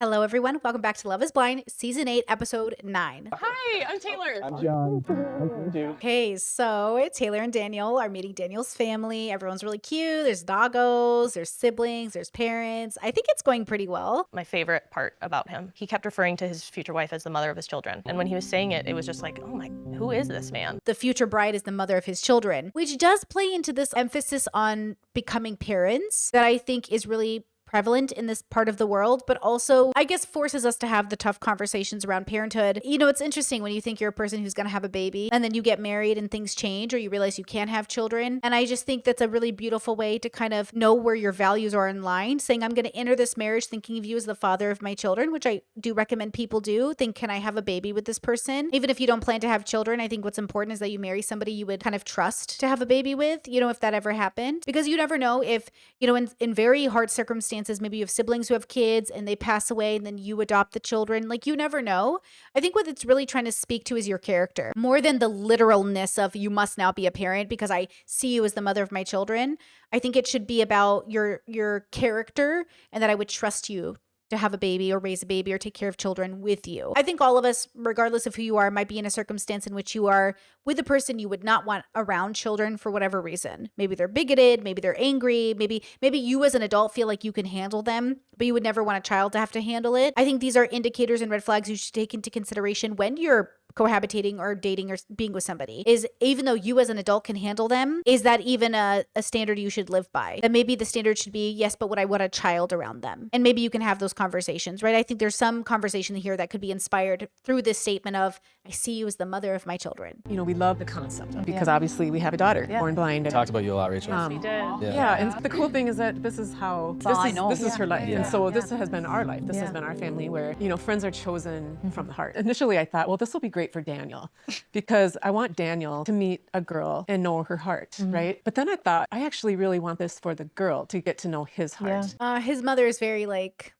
Hello, everyone. Welcome back to Love is Blind, Season 8, Episode 9. Hi, I'm Taylor. I'm John. Nice to meet you. Okay, so Taylor and Daniel are meeting Daniel's family. Everyone's really cute. There's doggos, there's siblings, there's parents. I think it's going pretty well. My favorite part about him, he kept referring to his future wife as the mother of his children. And when he was saying it, it was just like, oh my, who is this man? The future bride is the mother of his children, which does play into this emphasis on becoming parents that I think is really prevalent in this part of the world, but also I guess forces us to have the tough conversations around parenthood. You know, it's interesting when you think you're a person who's going to have a baby and then you get married and things change or you realize you can't have children. And I just think that's a really beautiful way to kind of know where your values are in line, saying I'm going to enter this marriage thinking of you as the father of my children, which I do recommend people do. Think, can I have a baby with this person? Even if you don't plan to have children, I think what's important is that you marry somebody you would kind of trust to have a baby with, you know, if that ever happened, because you never know if, you know, in very hard circumstances, maybe you have siblings who have kids and they pass away and then you adopt the children. Like, you never know. I think what it's really trying to speak to is your character more than the literalness of you must now be a parent because I see you as the mother of my children. I think it should be about your character and that I would trust you to have a baby or raise a baby or take care of children with you. I think all of us, regardless of who you are, might be in a circumstance in which you are with a person you would not want around children for whatever reason. Maybe they're bigoted, maybe they're angry, maybe you as an adult feel like you can handle them, but you would never want a child to have to handle it. I think these are indicators and red flags you should take into consideration when you're cohabitating or dating or being with somebody. Is even though you as an adult can handle them, is that even a standard you should live by? That maybe the standard should be, yes, but would I want a child around them? And maybe you can have those conversations, right? I think there's some conversation here that could be inspired through this statement of, I see you as the mother of my children. You know, we love the concept because obviously we have a daughter born blind. I talked about you a lot, Rachel. We did. Yeah, and the cool thing is that this is how this is her life, and so this has been our life. This has been our family, where you know friends are chosen from the heart. Initially, I thought, well, this will be great for Daniel, because I want Daniel to meet a girl and know her heart, right? But then I thought, I actually really want this for the girl to get to know his heart. His mother is very like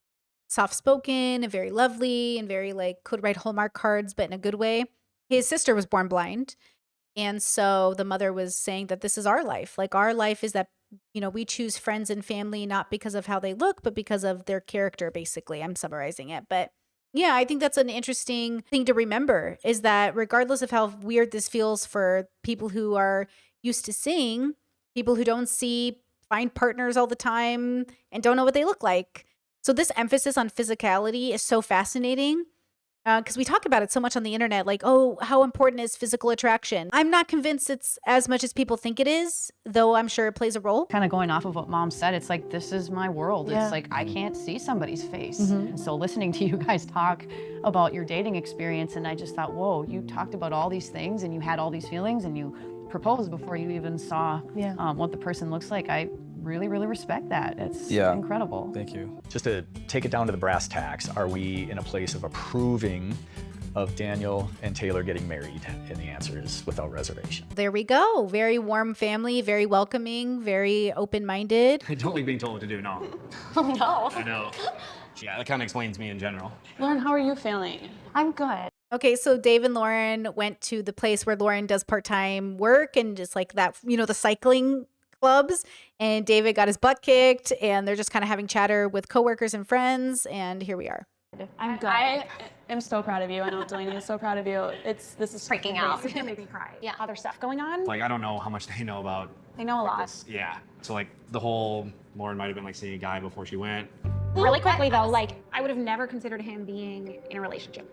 soft-spoken and very lovely and very like could write Hallmark cards, but in a good way. His sister was born blind. And so the mother was saying that this is our life. Like, our life is that, you know, we choose friends and family not because of how they look, but because of their character, basically. I'm summarizing it. But yeah, I think that's an interesting thing to remember, is that regardless of how weird this feels for people who are used to seeing, people who don't find partners all the time and don't know what they look like. So this emphasis on physicality is so fascinating. Because we talk about it so much on the internet, like, oh, how important is physical attraction? I'm not convinced it's as much as people think it is, though I'm sure it plays a role. Kind of going off of what Mom said, it's like, this is my world. It's like, I can't see somebody's face. And so listening to you guys talk about your dating experience, and I just thought, whoa, you talked about all these things and you had all these feelings and you proposed before you even saw what the person looks like. I really, really respect that. It's incredible. Thank you. Just to take it down to the brass tacks, are we in a place of approving of Daniel and Taylor getting married? And the answer is without reservation. There we go. Very warm family, very welcoming, very open-minded. I don't like being told what to do, no. Oh no. I know. Yeah, that kind of explains me in general. Lauren, how are you feeling? I'm good. Okay, so Dave and Lauren went to the place where Lauren does part-time work and just like that, you know, the cycling clubs, and David got his butt kicked, and they're just kind of having chatter with coworkers and friends, and here we are. I'm good. I am so proud of you. I know Delaney is so proud of you. This is Freaking out. It's gonna make me cry. Yeah. Other stuff going on? Like, I don't know how much they know about I know a lot. this. Yeah. So, like, the whole Lauren might have been, like, seeing a guy before she went. Really quickly though, like, I would have never considered him being in a relationship.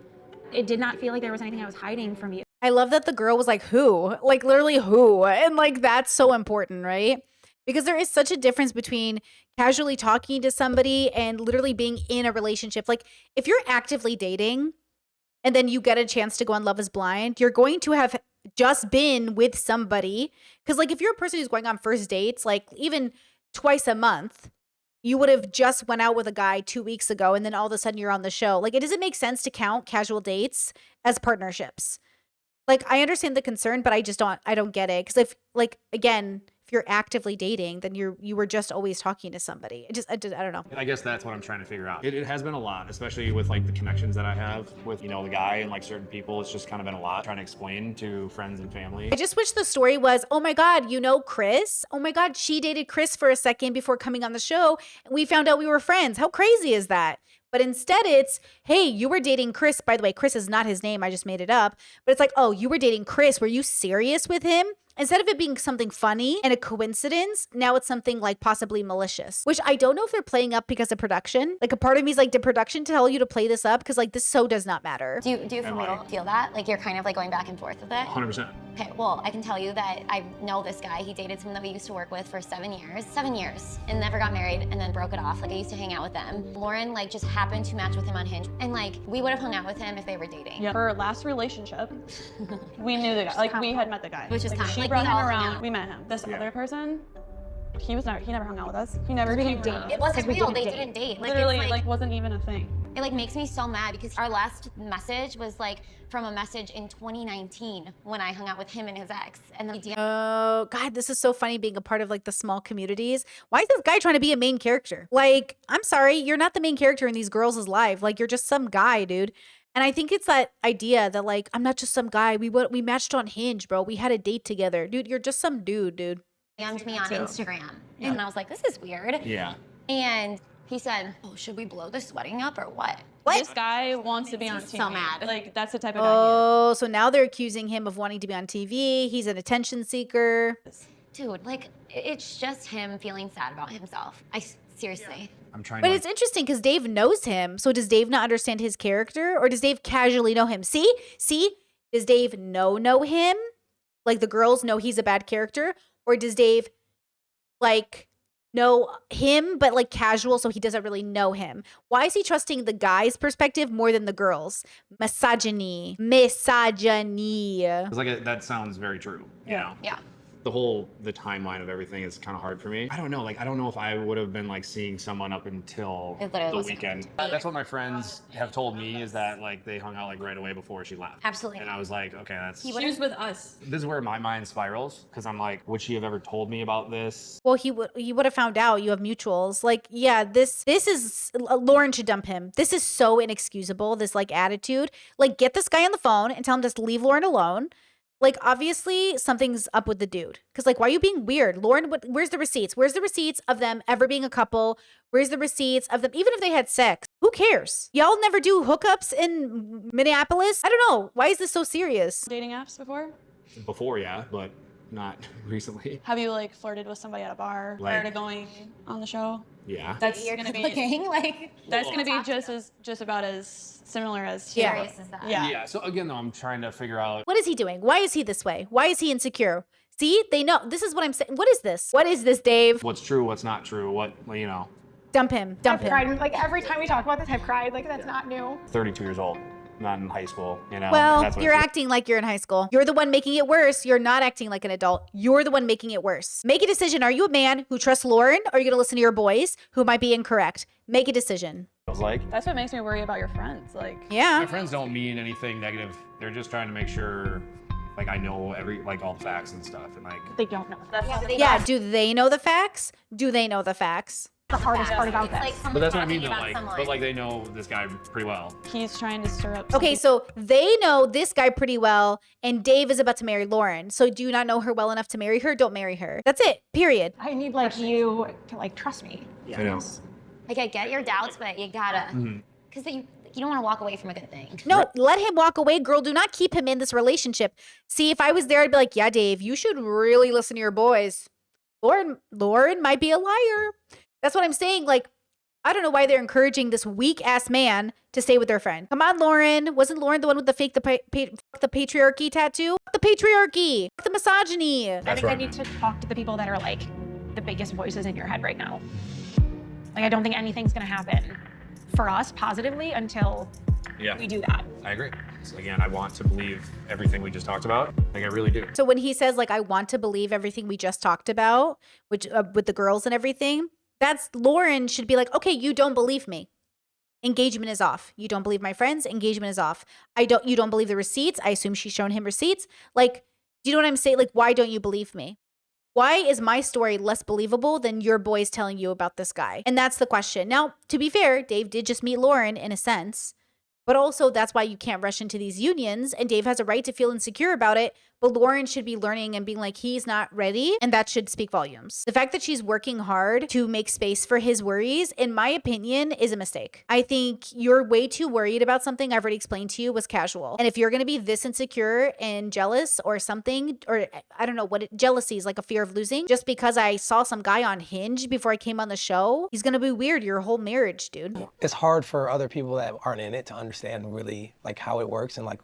It did not feel like there was anything I was hiding from you. I love that the girl was like, who? Like, literally who? And like, that's so important, right? Because there is such a difference between casually talking to somebody and literally being in a relationship. Like, if you're actively dating and then you get a chance to go on Love is Blind, you're going to have just been with somebody. Because like, if you're a person who's going on first dates, like even twice a month, you would have just went out with a guy 2 weeks ago and then all of a sudden you're on the show. Like, it doesn't make sense to count casual dates as partnerships. Like, I understand the concern, but I don't get it. Because if, like, again, if you're actively dating, then you were just always talking to somebody. I don't know. I guess that's what I'm trying to figure out. It has been a lot, especially with, like, the connections that I have with, you know, the guy and, like, certain people. It's just kind of been a lot trying to explain to friends and family. I just wish the story was, oh my God, you know Chris? Oh my God, she dated Chris for a second before coming on the show. And we found out we were friends. How crazy is that? But instead it's, hey, you were dating Chris. By the way, Chris is not his name. I just made it up. But it's like, oh, you were dating Chris. Were you serious with him? Instead of it being something funny and a coincidence, now it's something like possibly malicious, which I don't know if they're playing up because of production. Like a part of me is like, did production tell you to play this up? Because like this so does not matter. Do you feel that? Like you're kind of like going back and forth with it? 100%. Okay, well, I can tell you that I know this guy. He dated someone that we used to work with for 7 years. 7 years. And never got married and then broke it off. Like I used to hang out with them. Lauren like just happened to match with him on Hinge. And like we would have hung out with him if they were dating. Yeah. Her last relationship, we knew the guy. Like we had met the guy. Which is like, kind of she like brought we him all hung around. out. We met him. This Yeah. other person, he never hung out with us. He never We came didn't date. around. It wasn't we real. didn't They date. didn't date. Like Literally, it's like wasn't even a thing. it like makes me so mad because our last message was like from a message in 2019 when I hung out with him and his ex. And then Oh, God, this is so funny being a part of like the small communities. Why is this guy trying to be a main character? Like, I'm sorry, you're not the main character in these girls' life. Like, you're just some guy, dude. And I think it's that idea that like, I'm not just some guy. We matched on Hinge, bro. We had a date together. Dude, you're just some dude. DM'd me on Instagram. And I was like, this is weird. Yeah. And he said, oh, should we blow this wedding up or what? This guy wants to be on TV. So mad. Like that's the type of guy Oh, so now they're accusing him of wanting to be on TV. He's an attention seeker. Dude, like, it's just him feeling sad about himself. Seriously. I'm trying But to. it's interesting because Dave knows him. So does Dave not understand his character, or does Dave casually know him? See? Does Dave know him? Like the girls know he's a bad character, or does Dave like know him but like casual, so he doesn't really know him? Why is he trusting the guy's perspective more than the girls? Misogyny. It's like that sounds very true. You know? Yeah. The timeline of everything is kind of hard for me. I don't know. Like, I don't know if I would have been like seeing someone up until It literally the was weekend. That's what my friends have told me, is that like they hung out like right away before she left. Absolutely. And I was like, okay, that's. She was with us. This is where my mind spirals, because I'm like, would she have ever told me about this? Well, he would have found out you have mutuals. Like, yeah, this is Lauren should dump him. This is so inexcusable. This like attitude. Like, get this guy on the phone and tell him just leave Lauren alone. Like, obviously something's up with the dude. Because like, why are you being weird? Lauren, where's the receipts? Where's the receipts of them ever being a couple? Where's the receipts of them, even if they had sex? Who cares? Y'all never do hookups in Minneapolis? I don't know. Why is this so serious? Dating apps before? Before, yeah, but not recently. Have you like flirted with somebody at a bar prior to going on the show? Yeah. That's You're gonna be looking like that's gonna be just about as similar as serious as that. Yeah. Yeah. So again, though, I'm trying to figure out. What is he doing? Why is he this way? Why is he insecure? See, they know. This is what I'm saying. What is this? What is this, Dave? What's true, what's not true, what, you know, Dump him. I've cried. Like every time we talk about this, I've cried. Like that's not new. 32 years old, not in high school, you know. Well, that's what you're it feels- acting like you're in high school. You're the one making it worse. You're not acting like an adult. You're the one making it worse. Make a decision. Are you a man who trusts Lauren, or are you going to listen to your boys who might be incorrect? Make a decision. feels like. That's what makes me worry about your friends. Like My Yeah. friends don't mean anything negative. They're just trying to make sure, like, I know all the facts and stuff, and like. They don't know. that's Yeah. Do they know the facts? Do they know the facts? The hardest part about It's this. like But someone that's what I talking mean, though. about Like, someone. but like they know this guy pretty well. he's trying to stir up. Okay, so they know this guy pretty well, and Dave is about to marry Lauren. So do you not know her well enough to marry her? Don't marry her. That's it. Period. I need like you to like trust me. I know. Like I get your doubts, but you gotta, because you don't want to walk away from a good thing. No, let him walk away, girl. Do not keep him in this relationship. See, if I was there, I'd be like, yeah, Dave, you should really listen to your boys. Lauren might be a liar. That's what I'm saying. Like, I don't know why they're encouraging this weak ass man to stay with their friend. Come on, Lauren. Wasn't Lauren the one with the fake the patriarchy tattoo? Fuck the patriarchy. Fuck the misogyny. I think I need to talk to the people that are like the biggest voices in your head right now. Like I don't think anything's gonna happen for us positively until we do that. I agree. So again, I want to believe everything we just talked about. Like, I really do. So when he says like, I want to believe everything we just talked about, which with the girls and everything, that's Lauren should be like, okay, you don't believe me. Engagement is off. You don't believe my friends. Engagement is off. You don't believe the receipts. I assume she's shown him receipts. Like, do you know what I'm saying? Like, why don't you believe me? Why is my story less believable than your boys telling you about this guy? And that's the question. Now, to be fair, Dave did just meet Lauren in a sense, but also that's why you can't rush into these unions. And Dave has a right to feel insecure about it. but Lauren should be learning and being like, he's not ready, and that should speak volumes. The fact that she's working hard to make space for his worries, in my opinion, is a mistake. I think you're way too worried about something I've already explained to you was casual. And if you're going to be this insecure and jealous or something, or I don't know what jealousy is, like a fear of losing, just because I saw some guy on Hinge before I came on the show, he's going to be weird your whole marriage, dude. It's hard for other people that aren't in it to understand really like how it works and like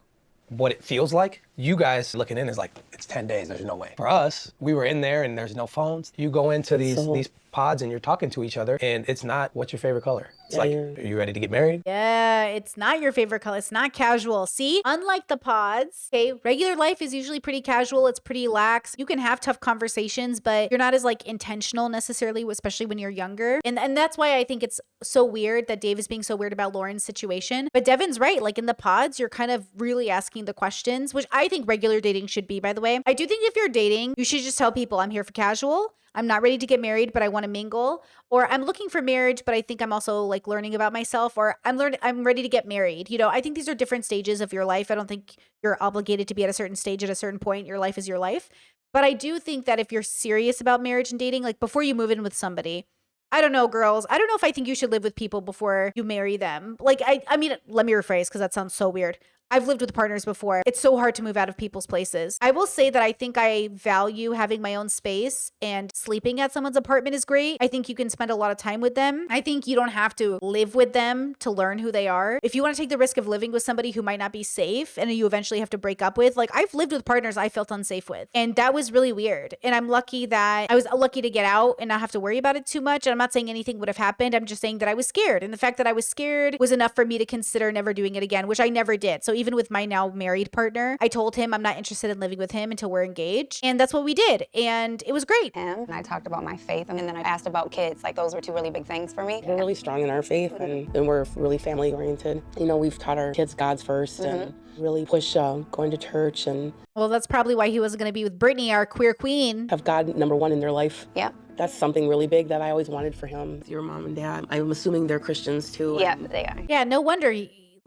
what it feels like. You guys looking in is like, it's 10 days, there's no way. For us, we were in there and there's no phones. You go into these pods and you're talking to each other and it's not, what's your favorite color? It's like, are you ready to get married? Yeah, it's not your favorite color. It's not casual. See, unlike the pods, okay, regular life is usually pretty casual. It's pretty lax. You can have tough conversations, but you're not as like intentional necessarily, especially when you're younger. And that's why I think it's so weird that Dave is being so weird about Lauren's situation. But Devin's right. Like in the pods, you're kind of really asking the questions, which I think regular dating should be, by the way. I do think if you're dating, you should just tell people I'm here for casual. I'm not ready to get married, but I want to mingle. Or I'm looking for marriage, but I think I'm also like learning about myself. Or I'm ready to get married. You know, I think these are different stages of your life. I don't think you're obligated to be at a certain stage at a certain point. Your life is your life. But I do think that if you're serious about marriage and dating, like before you move in with somebody, I don't know, girls. I don't know if I think you should live with people before you marry them. Like, I mean, let me rephrase because that sounds so weird. I've lived with partners before. It's so hard to move out of people's places. I will say that I think I value having my own space, and sleeping at someone's apartment is great. I think you can spend a lot of time with them. I think you don't have to live with them to learn who they are. If you want to take the risk of living with somebody who might not be safe and you eventually have to break up with, like I've lived with partners I felt unsafe with, and that was really weird. And I'm lucky that I was lucky to get out and not have to worry about it too much. And I'm not saying anything would have happened. I'm just saying that I was scared. And the fact that I was scared was enough for me to consider never doing it again, which I never did. So even with my now married partner, I told him I'm not interested in living with him until we're engaged. And that's what we did. And it was great. And I talked about my faith, and then I asked about kids. Like those were two really big things for me. We're really strong in our faith, and we're really family oriented. You know, we've taught our kids God's first and really push going to church. And well, that's probably why he wasn't going to be with Brittany, our queer queen. Have God number one in their life. Yeah. That's something really big that I always wanted for him. Your mom and dad, I'm assuming they're Christians too. Yeah, they are. Yeah, no wonder.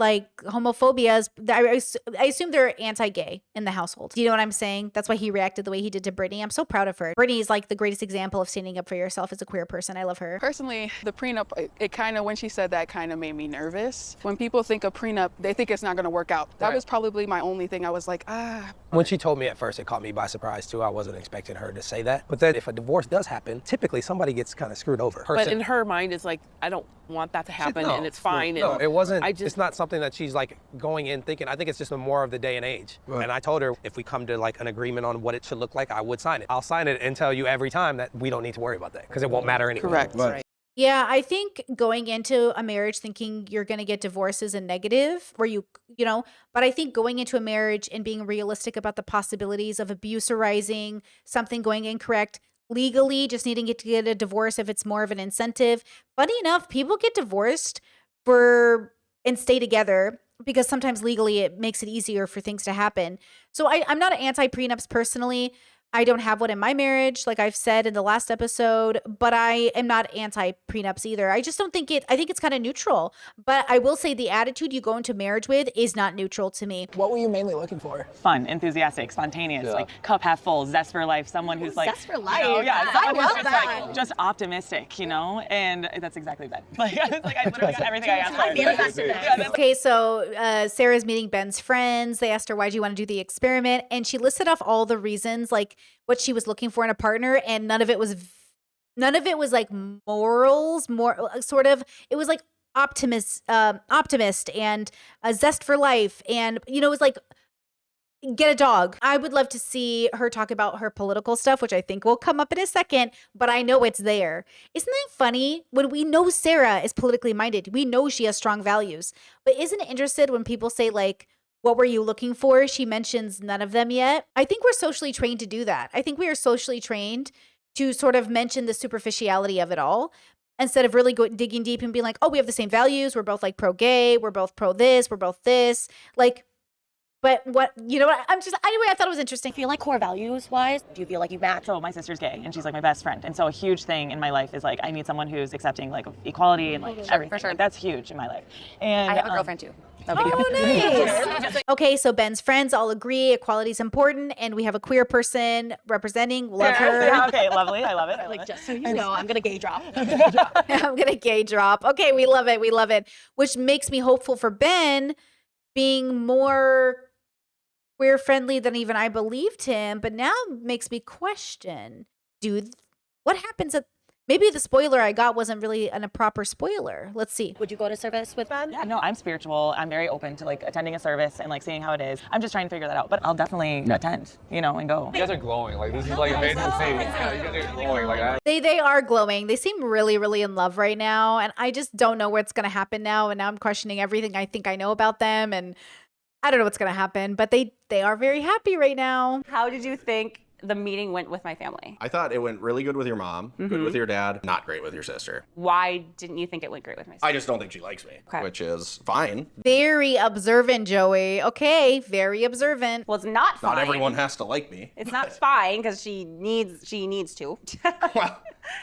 Like homophobia is, I assume they're anti-gay in the household. Do you know what I'm saying? That's why he reacted the way he did to Brittany. I'm so proud of her. Brittany is like the greatest example of standing up for yourself as a queer person. I love her. Personally, the prenup, it kind of, when she said that, kind of made me nervous. When people think of prenup, they think it's not going to work out. That was probably my only thing. I was like, When she told me at first, it caught me by surprise too. I wasn't expecting her to say that. But then if a divorce does happen, typically somebody gets kind of screwed over. But in her mind, it's like, I don't want that to happen, and it's fine. No, and it wasn't. It's not something that she's like going in thinking. I think it's just more of the day and age. Right. And I told her if we come to like an agreement on what it should look like, I would sign it. I'll sign it and tell you every time that we don't need to worry about that because it won't matter anyway. Correct. Right. Yeah, I think going into a marriage thinking you're going to get divorced is a negative, where you know, but I think going into a marriage and being realistic about the possibilities of abuse arising, something going incorrect, legally just needing to get a divorce if it's more of an incentive. Funny enough, people get divorced and stay together because sometimes legally it makes it easier for things to happen. So I'm not anti-prenups personally. I don't have one in my marriage, like I've said in the last episode, but I am not anti-prenups either. I just don't think I think it's kind of neutral. But I will say the attitude you go into marriage with is not neutral to me. What were you mainly looking for? Fun, enthusiastic, spontaneous, like cup half full, zest for life, someone who's like— Zest for life? You know, yeah, I someone love who's just that. like, just optimistic, you know? And that's exactly that. Like I literally got everything I asked for. Okay, so Sarah's meeting Ben's friends. They asked her, why do you want to do the experiment? And she listed off all the reasons, like what she was looking for in a partner, and none of it was like morals, more sort of, it was like optimist and a zest for life. And, you know, it was like, get a dog. I would love to see her talk about her political stuff, which I think will come up in a second, but I know it's there. Isn't that funny? When we know Sarah is politically minded, we know she has strong values, but isn't it interesting when people say like, what were you looking for? She mentions none of them yet. I think we're socially trained to do that. I think we are socially trained to sort of mention the superficiality of it all instead of really digging deep and being like, oh, we have the same values. We're both like pro-gay. We're both pro-this. We're both this. Like, but what, you know what, anyway, I thought it was interesting. I feel like core values wise, do you feel like you match? So my sister's gay and she's like my best friend. And so a huge thing in my life is like, I need someone who's accepting like equality and like everything. For sure. Like, that's huge in my life. And I have a girlfriend too. Oh, nice. Okay, so Ben's friends all agree equality is important, and we have a queer person representing. Love her. Yeah, okay, lovely. I love it. Like, just so you know, I'm gonna gay drop. I'm gonna gay drop. Okay, we love it. We love it. Which makes me hopeful for Ben being more queer friendly than even I believed him, but now makes me question, what happens at maybe the spoiler I got wasn't really a proper spoiler. Let's see. Would you go to service with Ben? Yeah, no, I'm spiritual. I'm very open to like attending a service and like seeing how it is. I'm just trying to figure that out, but I'll definitely attend, you know, and go. You guys are glowing. Like, this is like amazing to see. Yeah, you guys are glowing. Like, They are glowing. They seem really, really in love right now, and I just don't know what's gonna happen now. And now I'm questioning everything I think I know about them, and I don't know what's gonna happen. But they are very happy right now. How did you think the meeting went with my family? I thought it went really good with your mom, good with your dad, not great with your sister. Why didn't you think it went great with my sister? I just don't think she likes me, which is fine. Very observant, Joey. Okay, very observant. Well, it's not fine. Not everyone has to like me. It's not fine because she needs to.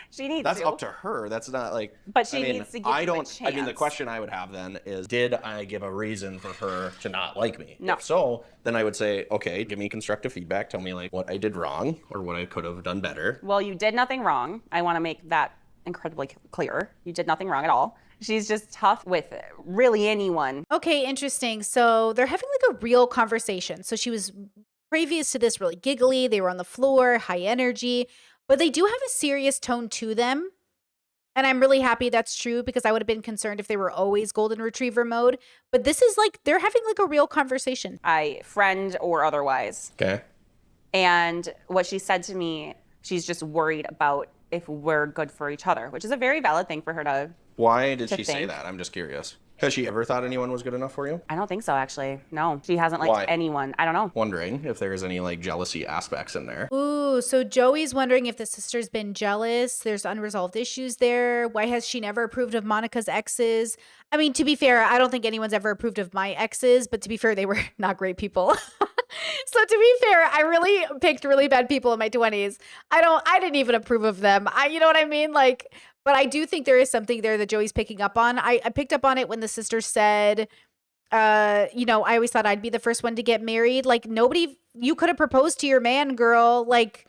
She needs That's to. up to her. That's not like. But she needs to give I you a don't. I mean, the chance. question I would have then is, did I give a reason for her to not like me? No. If so, then I would say, okay, give me constructive feedback. Tell me like what I did wrong or what I could have done better. Well, you did nothing wrong. I want to make that incredibly clear. You did nothing wrong at all. She's just tough with really anyone. Okay, interesting. So they're having like a real conversation. So she was previous to this really giggly. They were on the floor, high energy, but they do have a serious tone to them. And I'm really happy that's true because I would have been concerned if they were always golden retriever mode. But this is like, they're having like a real conversation. Friend or otherwise. Okay. And what she said to me, she's just worried about if we're good for each other, which is a very valid thing for her to. Why did to she say think. that? I'm just curious. Has she ever thought anyone was good enough for you? I don't think so, actually. No, she hasn't liked Why? anyone. I don't know. Wondering if there's any like jealousy aspects in there. Ooh, so Joey's wondering if the sister's been jealous. There's unresolved issues there. Why has she never approved of Monica's exes? I mean, to be fair, I don't think anyone's ever approved of my exes, but to be fair, they were not great people. So to be fair, I really picked really bad people in my 20s. I didn't even approve of them. You know what I mean? Like, but I do think there is something there that Joey's picking up on. I picked up on it when the sister said, I always thought I'd be the first one to get married. Like you could have proposed to your man, girl. Like,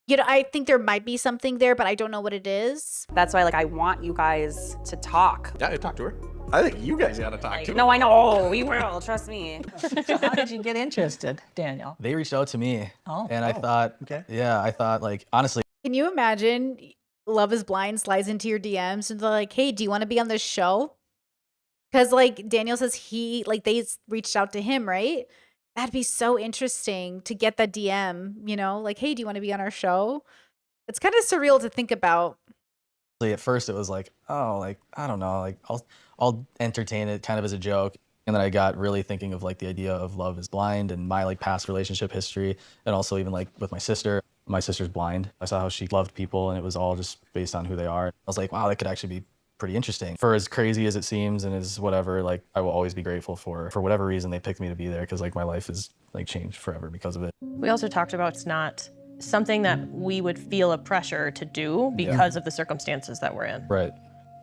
I think there might be something there, but I don't know what it is. That's why, I want you guys to talk. Yeah, talk to her. I think you guys gotta talk to her. No, I know. We will. Trust me. So how did you get interested, Daniel? They reached out to me. Oh. And I thought, honestly. Can you imagine Love is Blind slides into your DMs and they're like, hey, do you want to be on this show? Because Daniel says they reached out to him, right? That'd be so interesting to get that DM, hey, do you want to be on our show? It's kind of surreal to think about. At first it was like, I don't know, I'll entertain it kind of as a joke. And then I got really thinking of the idea of Love is Blind and my past relationship history. And also even with my sister. My sister's blind. I saw how she loved people and it was all just based on who they are. I was like, wow, that could actually be pretty interesting. For as crazy as it seems and as whatever, I will always be grateful for whatever reason they picked me to be there because my life is changed forever because of it. We also talked about it's not something that we would feel a pressure to do because of the circumstances that we're in. Right.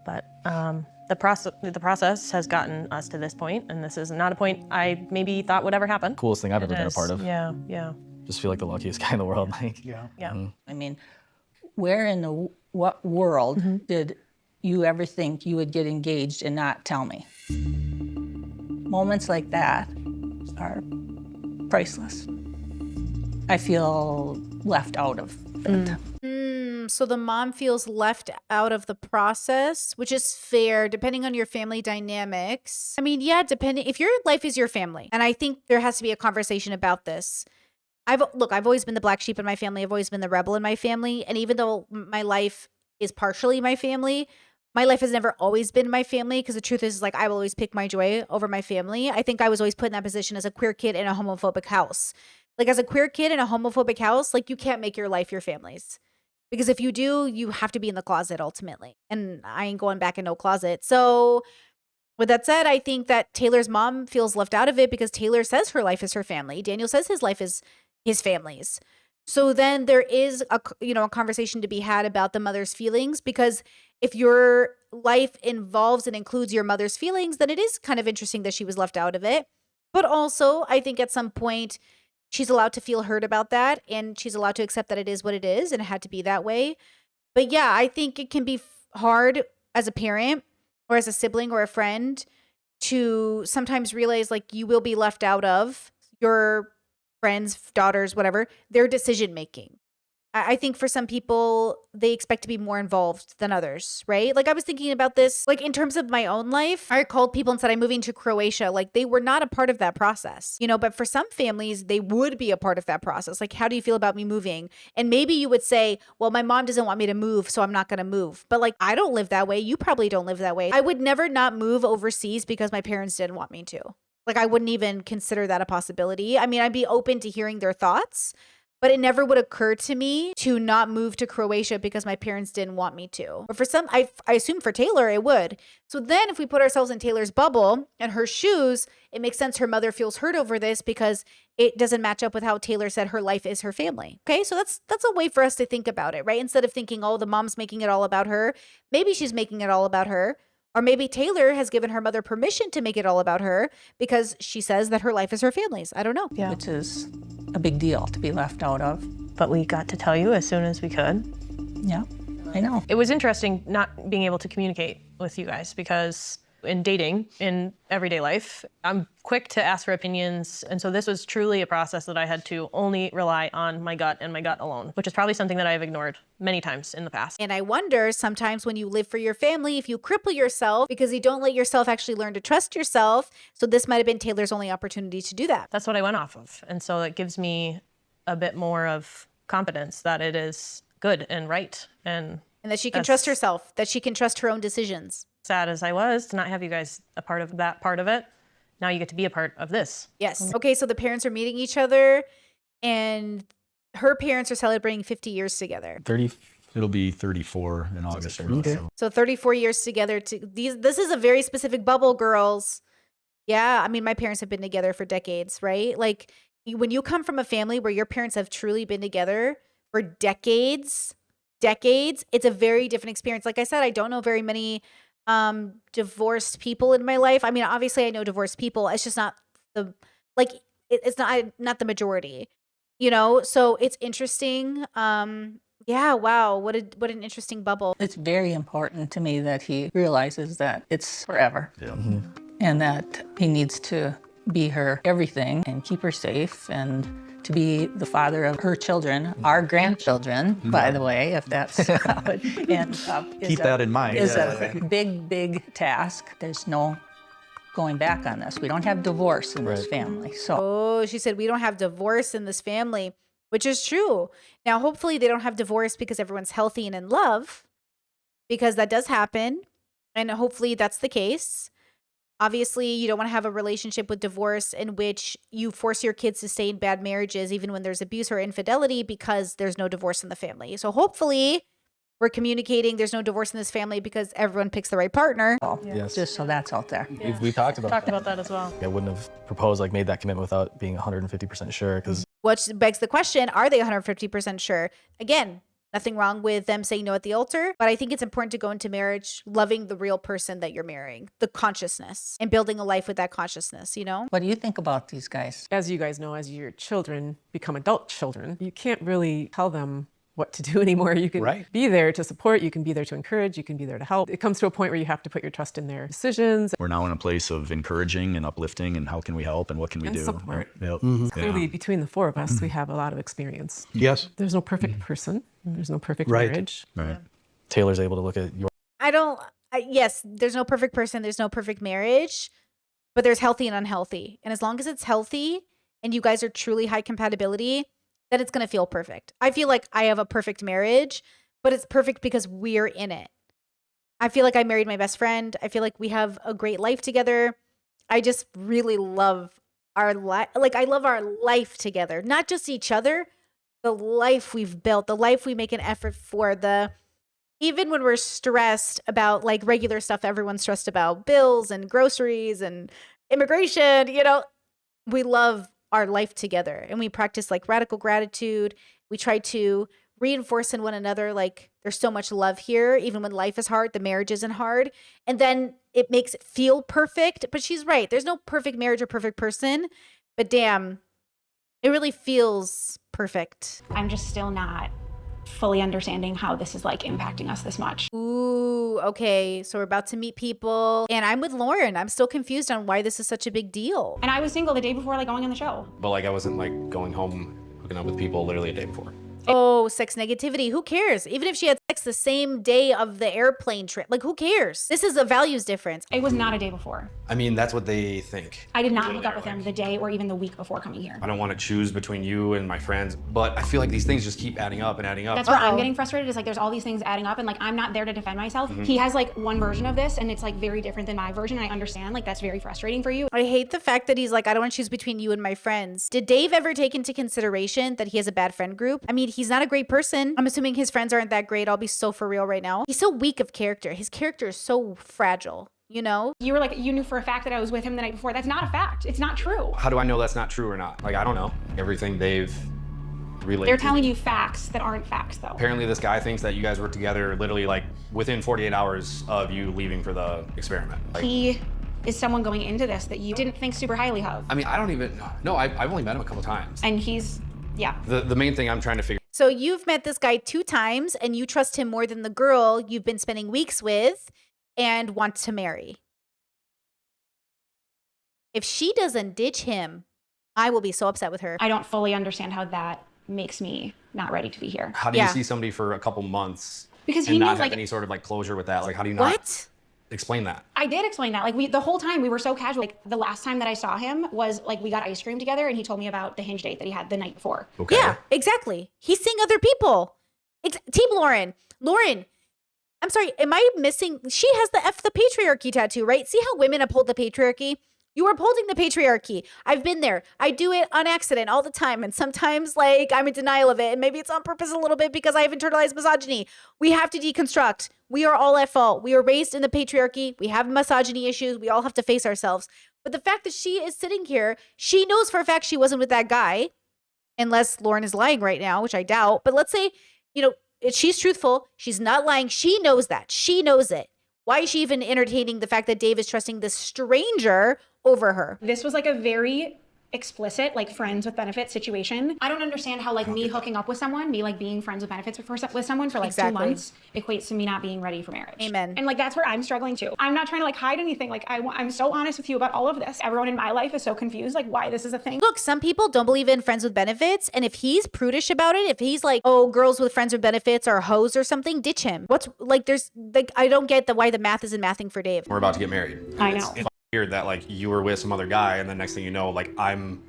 But the process has gotten us to this point, and this is not a point I maybe thought would ever happen. Coolest thing I've ever been a part of. Yeah. Just feel like the luckiest guy in the world. Yeah. I mean, where in what world did you ever think you would get engaged and not tell me? Moments like that are priceless. I feel left out of it. So the mom feels left out of the process, which is fair depending on your family dynamics. I mean, yeah, depending if your life is your family. And I think there has to be a conversation about this. I've always been the black sheep in my family. I've always been the rebel in my family. And even though my life is partially my family, my life has never always been my family because the truth is I will always pick my joy over my family. I think I was always put in that position as a queer kid in a homophobic house. As a queer kid in a homophobic house, you can't make your life your family's. Because if you do, you have to be in the closet ultimately. And I ain't going back in no closet. So with that said, I think that Taylor's mom feels left out of it because Taylor says her life is her family. Daniel says his life is his family's. So then there is a conversation to be had about the mother's feelings, because if your life involves and includes your mother's feelings, then it is kind of interesting that she was left out of it. But also, I think at some point she's allowed to feel hurt about that, and she's allowed to accept that it is what it is and it had to be that way. But yeah, I think it can be hard as a parent or as a sibling or a friend to sometimes realize like you will be left out of your friends, daughters, whatever, their decision making. I think for some people, they expect to be more involved than others, right? Like I was thinking about this, like in terms of my own life, I called people and said I'm moving to Croatia. Like they were not a part of that process, but for some families, they would be a part of that process. Like, how do you feel about me moving? And maybe you would say, well, my mom doesn't want me to move, so I'm not going to move. But like, I don't live that way. You probably don't live that way. I would never not move overseas because my parents didn't want me to. Like, I wouldn't even consider that a possibility. I mean, I'd be open to hearing their thoughts, but it never would occur to me to not move to Croatia because my parents didn't want me to. But for some, I assume for Taylor, it would. So then if we put ourselves in Taylor's bubble and her shoes, it makes sense her mother feels hurt over this because it doesn't match up with how Taylor said her life is her family. Okay, so that's a way for us to think about it, right? Instead of thinking, oh, the mom's making it all about her, maybe she's making it all about her. Or maybe Taylor has given her mother permission to make it all about her because she says that her life is her family's. I don't know. Yeah. Which is a big deal to be left out of. But we got to tell you as soon as we could. Yeah, I know. It was interesting not being able to communicate with you guys because in dating, in everyday life, I'm quick to ask for opinions. And so this was truly a process that I had to only rely on my gut and my gut alone, which is probably something that I've ignored many times in the past. And I wonder sometimes when you live for your family, if you cripple yourself because you don't let yourself actually learn to trust yourself. So this might have been Taylor's only opportunity to do that. That's what I went off of. And so it gives me a bit more of confidence that it is good and right. And that she can trust herself, that she can trust her own decisions. Sad as I was to not have you guys a part of that part of it, now you get to be a part of this. Yes. Okay, so the parents are meeting each other, and her parents are celebrating 50 years together. It'll be 34 in August. So 34 years together. This is a very specific bubble, girls. Yeah, I mean, my parents have been together for decades, right? Like, when you come from a family where your parents have truly been together for decades, it's a very different experience. Like I said, I don't know very many divorced people in my life. I mean, obviously I know divorced people. It's just not it's not the majority, so it's interesting. Yeah, wow. What an interesting bubble. It's very important to me that he realizes that it's forever. Yeah. Mm-hmm. And that he needs to be her everything and keep her safe and to be the father of her children, our grandchildren, by the way, if that's good. And keep that in mind. Is a big, big task. There's no going back on this. We don't have divorce in this family. So she said we don't have divorce in this family, which is true. Now, hopefully they don't have divorce because everyone's healthy and in love, because that does happen. And hopefully that's the case. Obviously, you don't want to have a relationship with divorce in which you force your kids to stay in bad marriages, even when there's abuse or infidelity, because there's no divorce in the family. So hopefully we're communicating there's no divorce in this family because everyone picks the right partner. Yes. Just so that's out there. We talked about that as well. I wouldn't have proposed, made that commitment without being 150% sure. Which begs the question, are they 150% sure? Again, nothing wrong with them saying no at the altar, but I think it's important to go into marriage loving the real person that you're marrying, the consciousness, and building a life with that consciousness, What do you think about these guys? As you guys know, as your children become adult children, you can't really tell them what to do anymore. You can be there to support, you can be there to encourage, you can be there to help. It comes to a point where you have to put your trust in their decisions. We're now in a place of encouraging and uplifting and how can we help and what can we do? Support. Yep. Mm-hmm. Clearly, between the four of us, we have a lot of experience. Yes. There's no perfect person. There's no perfect marriage. Right. Taylor's able to look at your... Yes, there's no perfect person. There's no perfect marriage, but there's healthy and unhealthy. And as long as it's healthy and you guys are truly high compatibility, then it's going to feel perfect. I feel like I have a perfect marriage, but it's perfect because we're in it. I feel like I married my best friend. I feel like we have a great life together. I just really love our life. I love our life together, not just each other, the life we've built, the life we make an effort for, even when we're stressed about regular stuff everyone's stressed about, bills and groceries and immigration, we love our life together, and we practice radical gratitude, We try to reinforce in one another, like, there's so much love here, even when life is hard, the marriage isn't hard. And then it makes it feel perfect. But she's right. There's no perfect marriage or perfect person. But damn, it really feels perfect. I'm just still not fully understanding how this is like impacting us this much. Ooh, okay. So we're about to meet people. And I'm with Lauren. I'm still confused on why this is such a big deal. And I was single the day before like going on the show. But like I wasn't like going home hooking up with people literally a day before. Oh, sex negativity. Who cares? Even if she had sex the same day of the airplane trip, like, who cares? This is a values difference. It was not a day before. I mean, that's what they think. I did not hook up with him the day or even the week before coming here. I don't want to choose between you and my friends, but I feel like these things just keep adding up and adding up. That's where I'm getting frustrated, is like there's all these things adding up and like I'm not there to defend myself. He has like one version of this and it's like very different than my version, and I understand like that's very frustrating for you. I hate the fact that he's like, I don't want to choose between you and my friends. Did Dave ever take into consideration that he has a bad friend group? I mean, he's not a great person. I'm assuming his friends aren't that great. I'll be so for real right now. He's so weak of character. His character is so fragile. You know? You were like, you knew for a fact that I was with him the night before. That's not a fact. It's not true. How do I know that's not true or not? Like, I don't know. Everything they've relayed. They're telling you facts that aren't facts, though. Apparently this guy thinks that you guys were together literally like within 48 hours of you leaving for the experiment. Like, he is someone going into this that you didn't think super highly of. I mean, I don't even know. I've only met him a couple times. And he's, yeah. The main thing I'm trying to figure. So you've met this guy 2 times and you trust him more than the girl you've been spending weeks with and want to marry. If she doesn't ditch him, I will be so upset with her. I don't fully understand how that makes me not ready to be here. How do you see somebody for a couple months because and he not knows, have like, any sort of like closure with that? Like, how do you not explain that? I did explain that. Like the whole time we were so casual. Like the last time that I saw him was like we got ice cream together and he told me about the Hinge date that he had the night before. Okay. Yeah, exactly. He's seeing other people. Team Lauren. Lauren, I'm sorry, am I missing? She has the F the patriarchy tattoo, right? See how women uphold the patriarchy? You are upholding the patriarchy. I've been there. I do it on accident all the time. And sometimes like I'm in denial of it. And maybe it's on purpose a little bit because I have internalized misogyny. We have to deconstruct. We are all at fault. We are raised in the patriarchy. We have misogyny issues. We all have to face ourselves. But the fact that she is sitting here, she knows for a fact she wasn't with that guy. Unless Lauren is lying right now, which I doubt. But let's say, you know, she's truthful. She's not lying. She knows that. She knows it. Why is she even entertaining the fact that Dave is trusting this stranger over her? This was like a very explicit, like friends with benefits situation. I don't understand how like me hooking up with someone, me like being friends with benefits with someone for like 2 months equates to me not being ready for marriage. Amen. And like that's where I'm struggling too. I'm not trying to like hide anything. Like I'm so honest with you about all of this. Everyone in my life is so confused like why this is a thing. Look, some people don't believe in friends with benefits, and if he's prudish about it, if he's like, oh, girls with friends with benefits are hoes or something, ditch him. What's like there's like I don't get why the math isn't mathing for Dave. We're about to get married. I know. It's weird that like you were with some other guy and then next thing you know, like I'm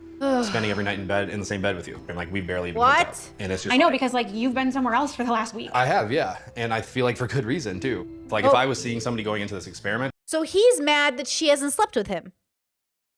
spending every night in the same bed with you. And like we barely even hooked up. And it's just I know like, because like you've been somewhere else for the last week. I have, yeah. And I feel like for good reason too. Like if I was seeing somebody going into this experiment. So he's mad that she hasn't slept with him.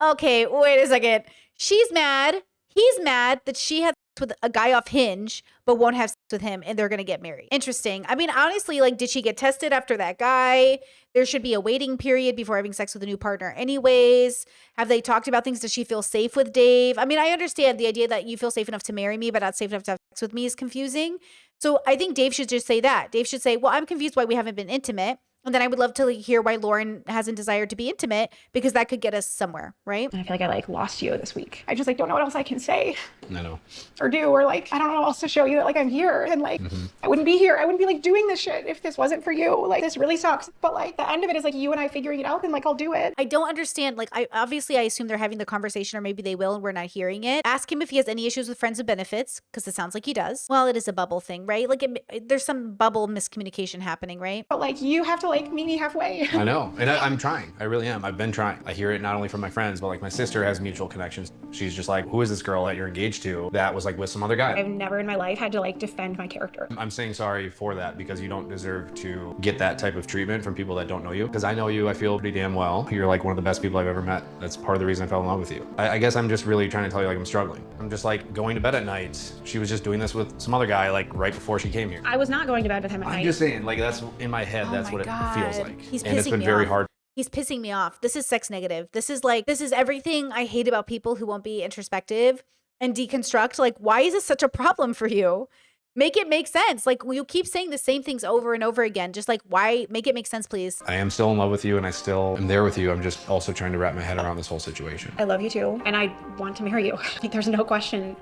Okay, wait a second. She's mad. He's mad that she had sex with a guy off Hinge, but won't have sex with him, and they're gonna get married. Interesting. I mean, honestly, like, did she get tested after that guy? There should be a waiting period before having sex with a new partner anyways. Have they talked about things? Does she feel safe with Dave? I mean, I understand the idea that you feel safe enough to marry me, but not safe enough to have sex with me is confusing. So I think Dave should just say that. Dave should say, well, I'm confused why we haven't been intimate. And then I would love to hear why Lauren hasn't desired to be intimate, because that could get us somewhere, right? I feel like I like lost you this week. I just like don't know what else I can say I know. or do, or like I don't know what else to show you that like I'm here and like I wouldn't be here. I wouldn't be like doing this shit if this wasn't for you. Like this really sucks. But like the end of it is like you and I figuring it out, and like I'll do it. I don't understand. Like I assume they're having the conversation, or maybe they will and we're not hearing it. Ask him if he has any issues with friends with benefits, because it sounds like he does. Well, it is a bubble thing, right? Like there's some bubble miscommunication happening, right? But like you have to like meet me halfway. I know, and I'm trying. I really am. I've been trying. I hear it not only from my friends, but like my sister has mutual connections. She's just like, who is this girl that you're engaged to that was like with some other guy? I've never in my life had to like defend my character. I'm saying sorry for that because you don't deserve to get that type of treatment from people that don't know you. Because I know you, I feel pretty damn well. You're like one of the best people I've ever met. That's part of the reason I fell in love with you. I guess I'm just really trying to tell you like I'm struggling. I'm just like going to bed at night. She was just doing this with some other guy like right before she came here. I was not going to bed with him at night. I'm just saying, like that's in my head, Oh that's my what God. it feels like. He's and it's pissing been me very off. hard. He's pissing me off. This is sex negative. This is everything I hate about people who won't be introspective. and deconstruct. Like, why is this such a problem for you? Make it make sense. Like, you keep saying the same things over and over again. Just like, why? Make it make sense, please. I am still in love with you and I still am there with you. I'm just also trying to wrap my head around this whole situation. I love you too, and I want to marry you. I think there's no question.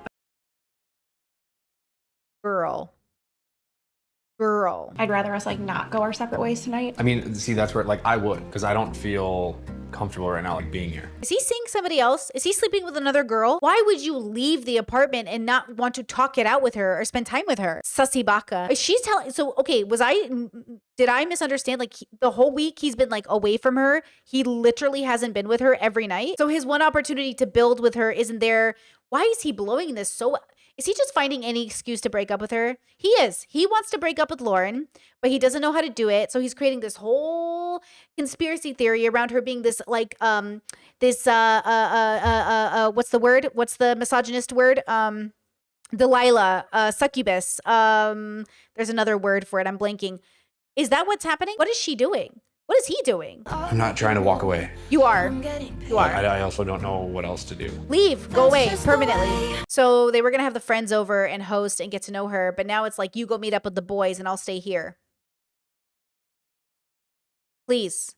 Girl. I'd rather us like not go our separate ways tonight. I mean, see, that's where like I would, because I don't feel comfortable right now like being here. Is he seeing somebody else? Is he sleeping with another girl? Why would you leave the apartment and not want to talk it out with her or spend time with her? Sussy baka. She's telling, so okay, did I misunderstand? Like the whole week he's been like away from her. He literally hasn't been with her every night. So his one opportunity to build with her isn't there. Why is he blowing this so? Is he just finding any excuse to break up with her? He is. He wants to break up with Lauren, but he doesn't know how to do it. So he's creating this whole conspiracy theory around her being this like what's the word? What's the misogynist word? Delilah, succubus. There's another word for it. I'm blanking. Is that what's happening? What is she doing? What is he doing? I'm not trying to walk away. You are. You are. I also don't know what else to do. Leave. Go away permanently. So they were going to have the friends over and host and get to know her. But now it's like, you go meet up with the boys and I'll stay here. Please.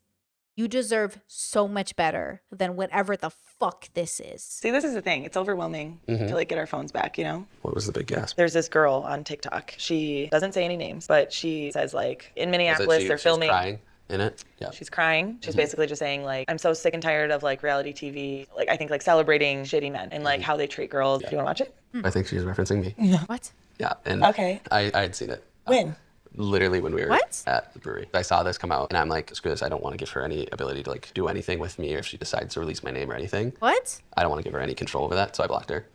You deserve so much better than whatever the fuck this is. See, this is the thing. It's overwhelming to like get our phones back, you know? What was the big gasp? There's this girl on TikTok. She doesn't say any names, but she says like in Minneapolis they're filming. She's crying in it? Yeah. She's crying. She's basically just saying like, I'm so sick and tired of like reality TV. Like I think like celebrating shitty men and like how they treat girls. Do you want to watch it? I think she's referencing me. What? Yeah. And okay. I had seen it. When? Literally when we were What? at the brewery. I saw this come out and I'm like, screw this. I don't want to give her any ability to like do anything with me or if she decides to release my name or anything. What? I don't want to give her any control over that. So I blocked her.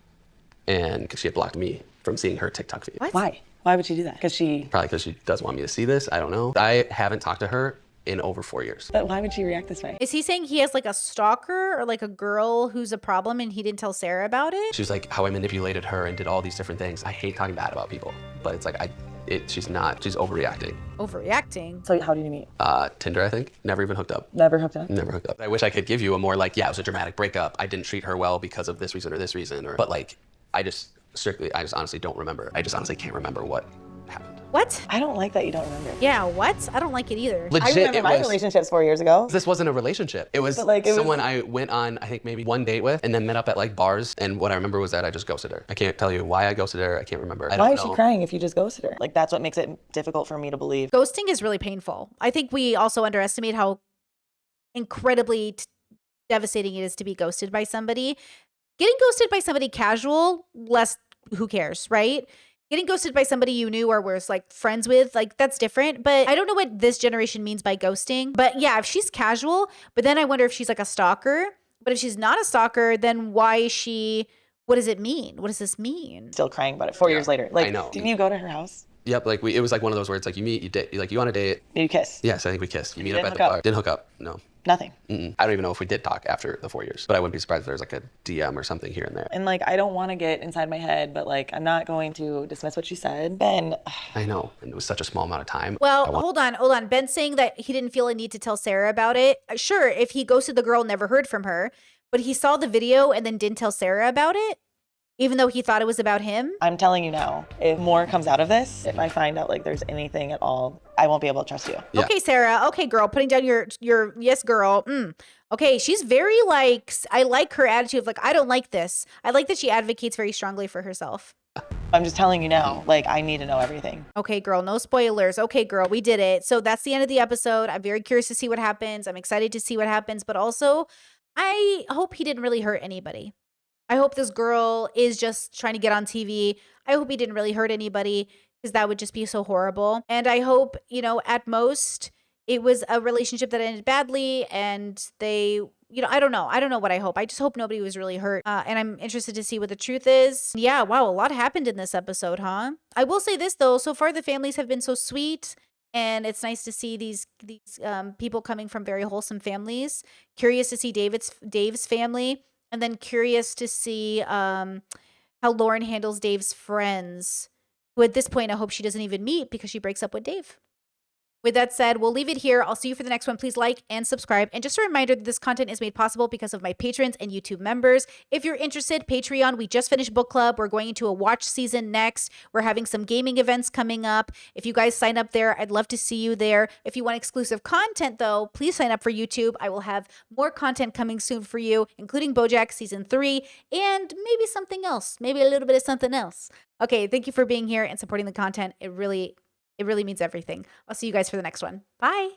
And cause she had blocked me from seeing her TikTok feed. What? Why? Why would she do that? Probably because she doesn't want me to see this. I don't know. I haven't talked to her in over 4 years. But why would she react this way? Is he saying he has like a stalker or like a girl who's a problem and he didn't tell Sarah about it? She was like how I manipulated her and did all these different things. I hate talking bad about people, but it's like she's overreacting. Overreacting? So how did you meet? Tinder, I think. Never even hooked up. Never hooked up? Never hooked up. I wish I could give you a more like, yeah, it was a dramatic breakup. I didn't treat her well because of this reason or this reason. But like, I just honestly don't remember. I just honestly can't remember what happened. What? I don't like that you don't remember. Yeah, what? I don't like it either. Legit, I remember my relationships 4 years ago. This wasn't a relationship. It was someone I went on, I think maybe one date with, and then met up at like bars. And what I remember was that I just ghosted her. I can't tell you why I ghosted her. I can't remember. Why is she crying if you just ghosted her? Like that's what makes it difficult for me to believe. Ghosting is really painful. I think we also underestimate how incredibly devastating it is to be ghosted by somebody. Getting ghosted by somebody casual, less who cares, right? Getting ghosted by somebody you knew or was like friends with, like that's different. But I don't know what this generation means by ghosting. But yeah, if she's casual, but then I wonder if she's like a stalker. But if she's not a stalker, then why is she, what does it mean? What does this mean? Still crying about it 4 years later. Like, I know. Didn't you go to her house? Yep, like it was like one of those where it's like you meet, you date, like you on a date. You kiss? Yes, I think we kissed. You meet up didn't at the hook bar. up? Didn't hook up, no. Nothing. I don't even know if we did talk after the 4 years, but I wouldn't be surprised if there's like a DM or something here and there. And like, I don't want to get inside my head, but like, I'm not going to dismiss what she said. Ben. I know, and it was such a small amount of time. Well, hold on. Ben's saying that he didn't feel a need to tell Sarah about it. Sure, if he ghosted the girl, never heard from her, but he saw the video and then didn't tell Sarah about it, even though he thought it was about him. I'm telling you now, if more comes out of this, if I find out like there's anything at all, I won't be able to trust you. Yeah. Okay, Sarah. Okay, girl. Putting down your yes, girl. Okay, she's very like, I like her attitude of like, I don't like this. I like that she advocates very strongly for herself. I'm just telling you now, like I need to know everything. Okay, girl, no spoilers. Okay, girl, we did it. So that's the end of the episode. I'm very curious to see what happens. I'm excited to see what happens, but also I hope he didn't really hurt anybody. I hope this girl is just trying to get on TV. I hope he didn't really hurt anybody because that would just be so horrible. And I hope, at most it was a relationship that ended badly and they, I don't know. I don't know what I hope. I just hope nobody was really hurt. And I'm interested to see what the truth is. Yeah, wow, a lot happened in this episode, huh? I will say this though, so far the families have been so sweet. And it's nice to see these people coming from very wholesome families. Curious to see Dave's family. And then curious to see how Lauren handles Dave's friends, who at this point I hope she doesn't even meet because she breaks up with Dave. With that said, we'll leave it here. I'll see you for the next one. Please like and subscribe. And just a reminder that this content is made possible because of my patrons and YouTube members. If you're interested, Patreon, we just finished book club. We're going into a watch season next. We're having some gaming events coming up. If you guys sign up there, I'd love to see you there. If you want exclusive content, though, please sign up for YouTube. I will have more content coming soon for you, including BoJack Season 3 and maybe something else, maybe a little bit of something else. Okay, thank you for being here and supporting the content. It really means everything. I'll see you guys for the next one. Bye.